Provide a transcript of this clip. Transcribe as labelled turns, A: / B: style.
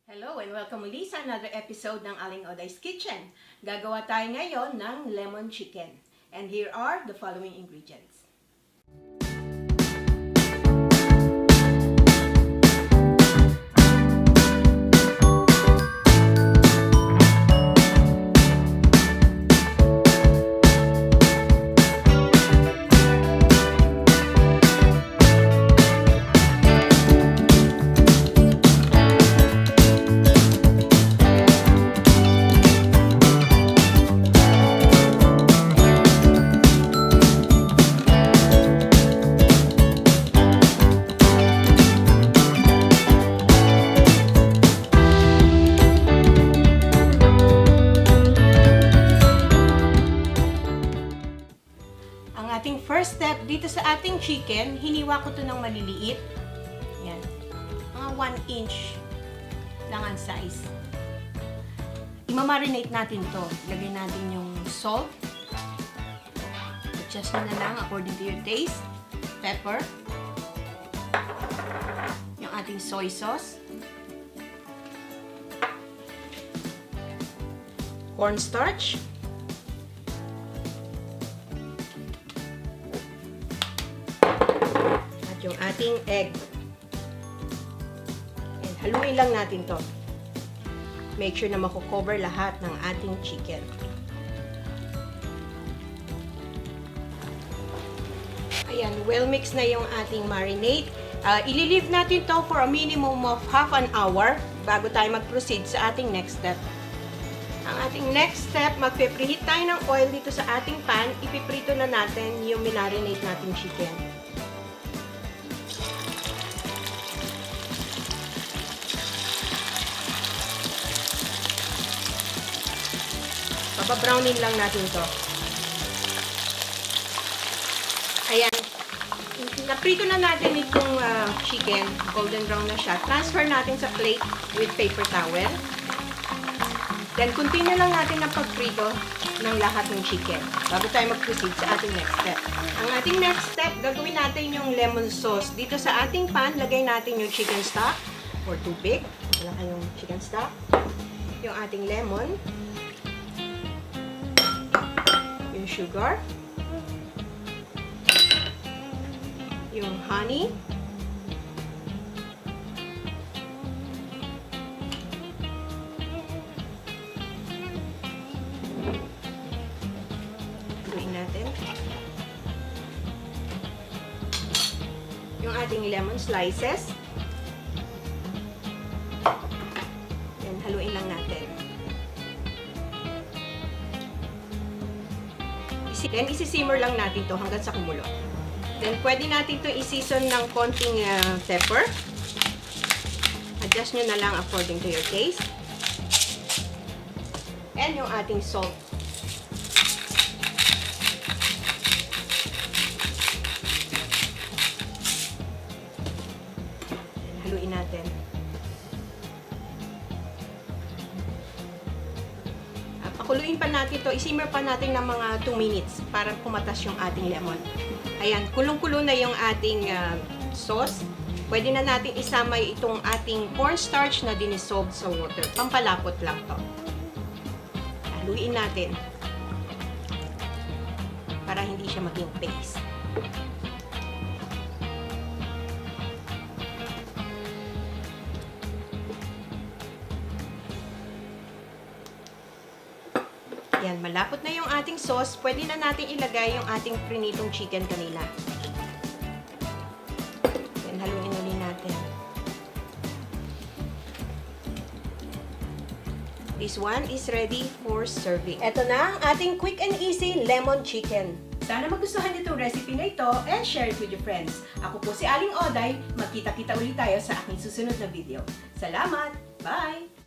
A: Hello and welcome muli sa another episode ng Aling Oday's Kitchen. Gagawa tayo ngayon ng lemon chicken. And here are the following ingredients. Ating first step dito sa ating chicken, hiniwa ko to ng maliliit. Yan. Mga 1 inch lang ang size. Imamarinate natin to. Lagay natin yung salt. Adjust na lang according to your taste. Pepper. Yung ating soy sauce. Cornstarch. Yung ating egg. And haluin lang natin to. Make sure na mako-cover lahat ng ating chicken. Ayan, well mixed na yung ating marinade. Ililive natin to for a minimum of half an hour bago tayo mag-proceed sa ating next step. Ang ating next step, magpe-preheat tayo ng oil dito sa ating pan. Ipiprito na natin yung minarinate nating chicken. Papabrownin lang natin to. Ayan. Naprito na natin itong chicken. Golden brown na siya. Transfer natin sa plate with paper towel. Then, continue lang natin ang pagprito ng lahat ng chicken bago tayo mag-proceed sa ating next step. Ang ating next step, gagawin natin yung lemon sauce. Dito sa ating pan, lagay natin yung chicken stock or tubig. Wala kayong chicken stock. Yung ating lemon. Yung sugar, yung honey, haluin natin, yung ating lemon slices, and haluin lang natin. Then, isi-simmer lang natin to hanggang sa kumulo. Then, pwede natin to i-season ng konting pepper. Adjust nyo na lang according to your taste. And yung ating salt. Haluin natin. Pakuluin pa natin to, isimmer pa natin ng mga 2 minutes para kumatas yung ating lemon. Ayan, kulong-kulo na yung ating sauce. Pwede na natin isama itong ating cornstarch na dinisolve sa water. Pampalapot lang to. Haluin natin para hindi siya maging paste. Yan, malapot na yung ating sauce. Pwede na natin ilagay yung ating prinitong chicken kanila. Yan, haluin ulit natin. This one is ready for serving. Ito na ang ating quick and easy lemon chicken. Sana magustuhan itong recipe na ito and share it with your friends. Ako po si Aling Oday. Magkita-kita ulit tayo sa aking susunod na video. Salamat! Bye!